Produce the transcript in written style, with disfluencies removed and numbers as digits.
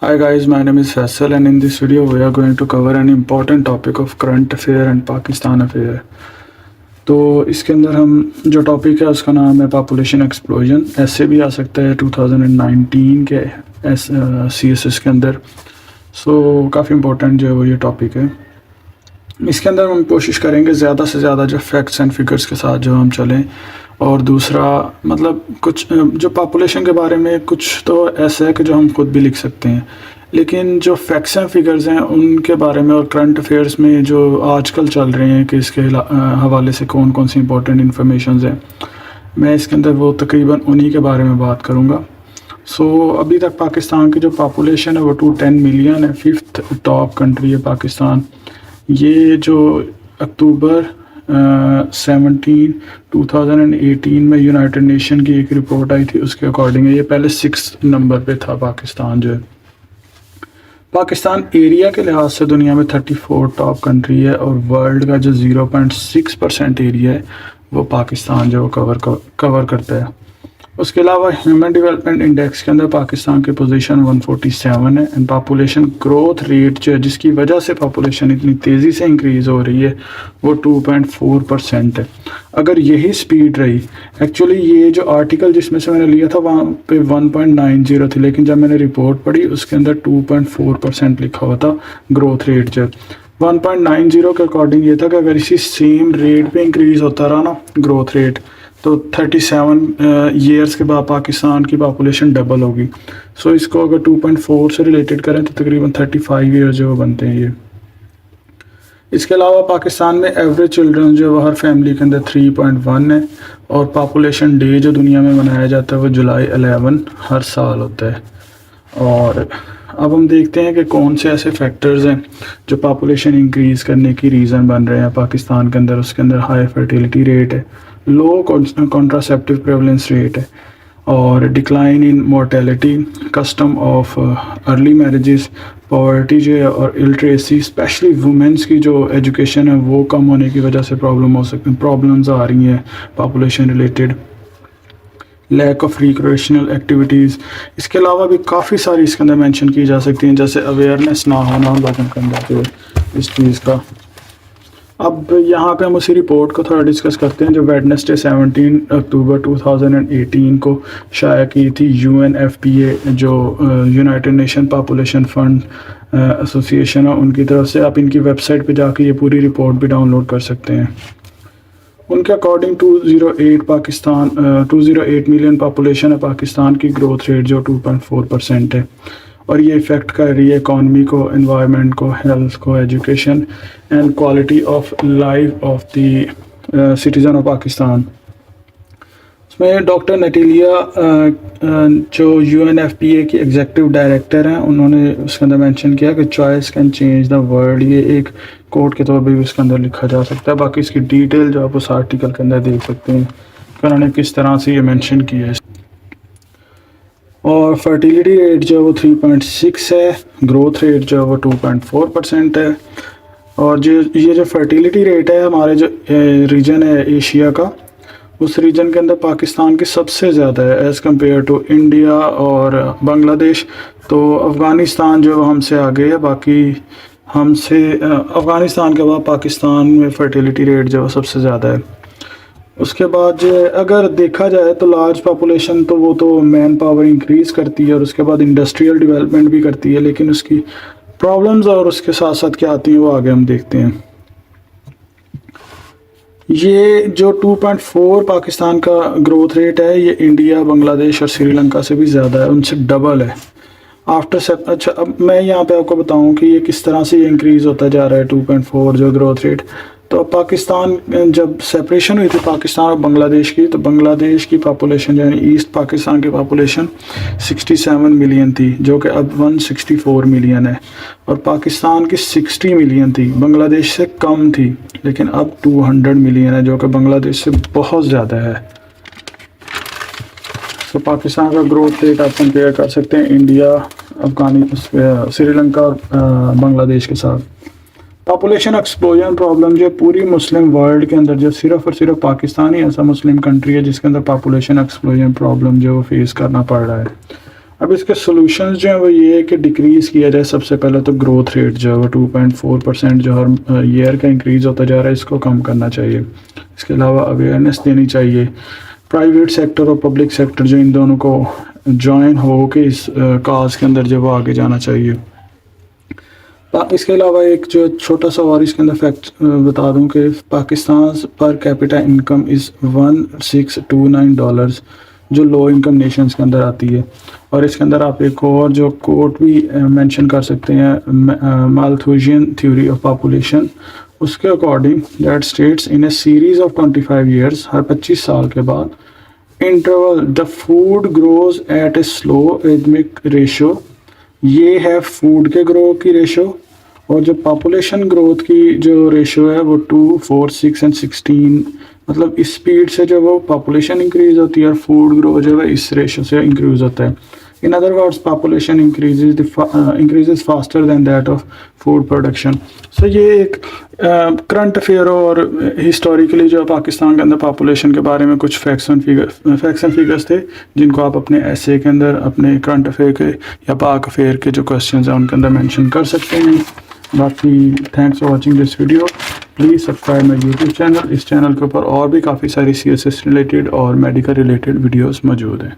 Hi guys, my name is Faisal and in this video we are going to cover an important topic of current affair and Pakistan affair. तो इसके अंदर हम जो topic है उसका नाम है पॉपुलेशन एक्सप्लोजन। ऐसे भी आ सकता है 2019 के CSS के अंदर। काफ़ी इम्पोर्टेंट जो है वो ये टॉपिक है। इसके अंदर हम कोशिश करेंगे ज़्यादा से ज़्यादा जो फैक्ट्स एंड फिगर्स के साथ जो हम चलें, और दूसरा मतलब कुछ जो पॉपुलेशन के बारे में कुछ तो ऐसा है कि जो हम खुद भी लिख सकते हैं, लेकिन जो फैक्ट्स एंड फिगर्स हैं उनके बारे में और करंट अफेयर्स में जो आजकल चल रहे हैं कि इसके हवाले से कौन कौन सी इंपॉर्टेंट इन्फॉर्मेशन हैं, मैं इसके अंदर वो तकरीबन उन्हीं के बारे में बात करूँगा। अभी तक पाकिस्तान की जो पॉपुलेशन है वो 210 मिलियन है। 5th टॉप कंट्री है पाकिस्तान। ये जो अक्टूबर 2018 में यूनाइटेड नेशन की एक रिपोर्ट आई थी उसके अकॉर्डिंग है, ये पहले 6 नंबर पे था पाकिस्तान जो है। पाकिस्तान एरिया के लिहाज से दुनिया में 34 टॉप कंट्री है और वर्ल्ड का जो 0.6% एरिया है वो पाकिस्तान जो कवर करता है। उसके अलावा ह्यूमन डेवलपमेंट इंडेक्स के अंदर पाकिस्तान की पोजीशन 147 है। एंड पॉपुलेशन ग्रोथ रेट जो है जिसकी वजह से पॉपुलेशन इतनी तेज़ी से इंक्रीज़ हो रही है वो 2.4% है। अगर यही स्पीड रही, एक्चुअली ये जो आर्टिकल जिसमें से मैंने लिया था वहाँ पे 1.90 थी, लेकिन जब मैंने रिपोर्ट पढ़ी उसके अंदर 2.4% लिखा हुआ था ग्रोथ रेट जो 1.90 के अकॉर्डिंग ये था कि अगर इसी सेम रेट पे इंक्रीज़ होता रहा ना ग्रोथ रेट, तो 37 ईयर्स के बाद पाकिस्तान की पॉपुलेशन डबल होगी। इसको अगर 2.4 से रिलेटेड करें तो तकरीबन 35 ईयर्स जो बनते हैं ये। इसके अलावा पाकिस्तान में एवरेज चिल्ड्रन जो है हर फैमिली के अंदर 3.1 है, और पॉपुलेशन डे जो दुनिया में मनाया जाता है वो जुलाई 11 हर साल होता है। और अब हम देखते हैं कि कौन से ऐसे फैक्टर्स हैं जो पॉपुलेशन इंक्रीज़ करने की रीज़न बन रहे हैं पाकिस्तान के अंदर। उसके अंदर हाई फर्टिलिटी रेट है, लो कॉन्ट्रासेप्टिव प्रेवलेंस रेट है, और decline in mortality, custom of early marriages, poverty जो है और इलिटरेसी, स्पेशली वुमेंस की जो एजुकेशन है वो कम होने की वजह से प्रॉब्लम्स आ रही हैं population related, lack of recreational activities. इसके अलावा भी काफ़ी सारी इसके अंदर मेंशन की जा सकती हैं, जैसे अवेयरनेस ना होना लोगों के अंदर इस चीज़ का। अब यहाँ पे हम उसी रिपोर्ट को थोड़ा डिस्कस करते हैं जो वेडनेसडे 17 अक्टूबर 2018 को शाया की थी UNFPA जो United nation population fund association है उनकी तरफ से। आप इनकी वेबसाइट पे जाके ये पूरी रिपोर्ट भी डाउनलोड कर सकते हैं। उनके अकॉर्डिंग 208 मिलियन पॉपुलेशन है पाकिस्तान की, ग्रोथ रेट जो 2.4% है, और ये इफ़ेक्ट कर रही है इकॉनमी को, एनवायरनमेंट को, हेल्थ को, education and quality of life of the citizen of Pakistan. उसमें डॉक्टर नटीलिया जो UNFPA की एग्जेक्टिव डायरेक्टर हैं, उन्होंने उसके अंदर मेंशन किया कि choice can change the world. ये एक कोट के तौर पर भी उसके अंदर लिखा जा सकता है। बाकी इसकी डिटेल जो आप उस आर्टिकल के अंदर देख सकते हैं कि उन्होंने किस तरह से ये मेंशन किया है। और फर्टिलिटी रेट जो है वो 3.6 है, ग्रोथ रेट जो है वो 2.4% है। और ये जो फर्टिलिटी रेट है हमारे जो रीजन है एशिया का, उस रीजन के अंदर पाकिस्तान की सबसे ज़्यादा है एज़ कम्पेयर टू इंडिया और बांग्लादेश। तो अफ़गानिस्तान जो हमसे आगे है, बाकी हमसे अफ़गानिस्तान के बाद पाकिस्तान में फर्टिलिटी रेट जो है सबसे ज़्यादा है। उसके बाद जो अगर देखा जाए तो लार्ज पॉपुलेशन तो वो तो मैन पावर इंक्रीज़ करती है और उसके बाद इंडस्ट्रियल डेवलपमेंट भी करती है, लेकिन उसकी प्रॉब्लम्स और उसके साथ साथ क्या आती हैं वो आगे हम देखते हैं। ये जो 2.4 पाकिस्तान का ग्रोथ रेट है ये इंडिया, बांग्लादेश और श्रीलंका से भी ज़्यादा है, उनसे डबल है अच्छा, अब मैं यहाँ पे आपको बताऊँ कि ये किस तरह से ये इंक्रीज़ होता जा रहा है 2.4 जो ग्रोथ रेट। तो पाकिस्तान जब सेपरेशन हुई थी पाकिस्तान और बांग्लादेश की, तो बांग्लादेश की पॉपुलेशन यानी ईस्ट पाकिस्तान की पॉपुलेशन 67 मिलियन थी, जो कि अब 164 मिलियन है, और पाकिस्तान की 60 मिलियन थी, बांग्लादेश से कम थी, लेकिन अब 200 मिलियन है जो कि बांग्लादेश से बहुत ज़्यादा है। तो पाकिस्तान का ग्रोथ रेट आप कंपेयर कर सकते हैं इंडिया, श्रीलंका और बांग्लादेश के साथ। पॉपुलेशन एक्सप्लोजन प्रॉब्लम जो पूरी मुस्लिम वर्ल्ड के अंदर जो सिर्फ और सिर्फ पाकिस्तान ही ऐसा मुस्लिम कंट्री है जिसके अंदर पॉपुलेशन एक्सप्लोजन प्रॉब्लम जो फेस करना पड़ रहा है। अब इसके सॉल्यूशंस जो हैं वो ये है कि डिक्रीज़ किया जाए। सबसे पहले तो ग्रोथ रेट जो है वो 2.4% जो हर ईयर का इंक्रीज़ होता जा रहा है, इसको कम करना चाहिए। इसके अलावा अवेयरनेस देनी चाहिए। प्राइवेट सेक्टर और पब्लिक सेक्टर जो इन दोनों को जॉइन हो के इस काज के अंदर जो वो आगे जाना चाहिए। इसके अलावा एक जो छोटा सा और इसके अंदर फैक्ट बता दूं कि Pakistan per capita income is $1629 जो लो इनकम नेशंस के अंदर आती है। और इसके अंदर आप एक और जो कोट भी मेंशन कर सकते हैं, माल्थुसियन थ्योरी ऑफ पॉपुलेशन, उसके according that states in a series of 25 years, हर 25 साल के बाद, interval the food grows at a slow arithmetic ratio, ये है फूड के ग्रो की रेशो। और जो पॉपुलेशन ग्रोथ की जो रेशो है वो 2, 4, 6 एंड 16, मतलब इस स्पीड से जो वो पॉपुलेशन इंक्रीज होती है और फूड ग्रो जो है इस रेशो से इंक्रीज होता है। In other words population increases faster than that of food production. So ये एक करंट अफेयर और हिस्टोरिकली जो पाकिस्तान के अंदर पॉपुलेशन के बारे में कुछ फैक्ट्स एंड फिगर्स थे, जिनको आप अपने एसे के अंदर, अपने करंट अफेयर के या पाक अफेयर के जो क्वेश्चंस हैं उनके अंदर मेंशन कर सकते हैं। बाकी thanks for watching this video. Please subscribe my YouTube channel. इस चैनल के ऊपर और भी काफ़ी सारी CSS रिलेटेड और मेडिकल रिलेटेड वीडियोस मौजूद हैं।